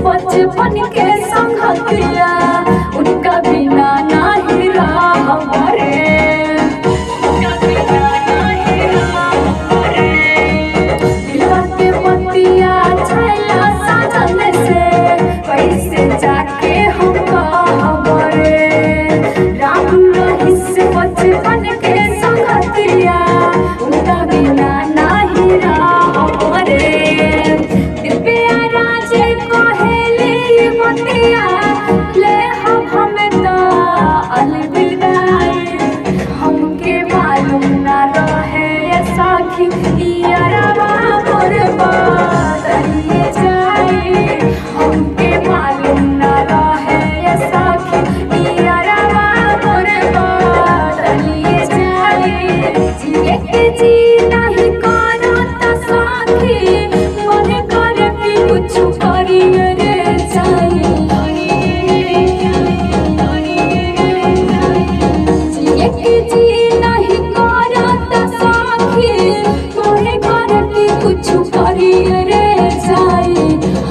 बचपन के संगतिया उनका बिना नहीं रहा हमारे, उनका बिना नहीं रहा हमारे। दिलवा के बतिया छैला साजन से कैसे जाके हम हमारे, राम रही से बचपन के संगतिया उनका बिना नहीं रहा हमारे। ले हमें तो अलविदाई, हमके मालूम ना रहे साखी यारवा मोर बदलिए जाए, हमके मालूम ना रहे साखी यारवा मोर बदलिए जाए। जिए के जी नहीं करता साखी, मन करे कि कुछ करिए रे जाए।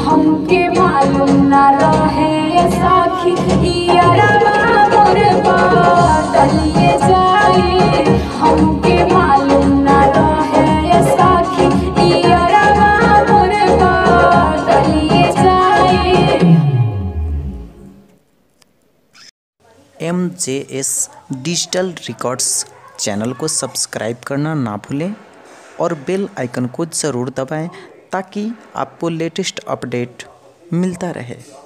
हमके मालूम ना रहे साखी यारवा मोर बदलिए जाए, हमके मालूम ना रहे साखी यारवा मोर बदलिए जाए। MJS डिजिटल रिकॉर्ड्स चैनल को सब्सक्राइब करना ना भूलें और बेल आइकन को ज़रूर दबाएं ताकि आपको लेटेस्ट अपडेट मिलता रहे।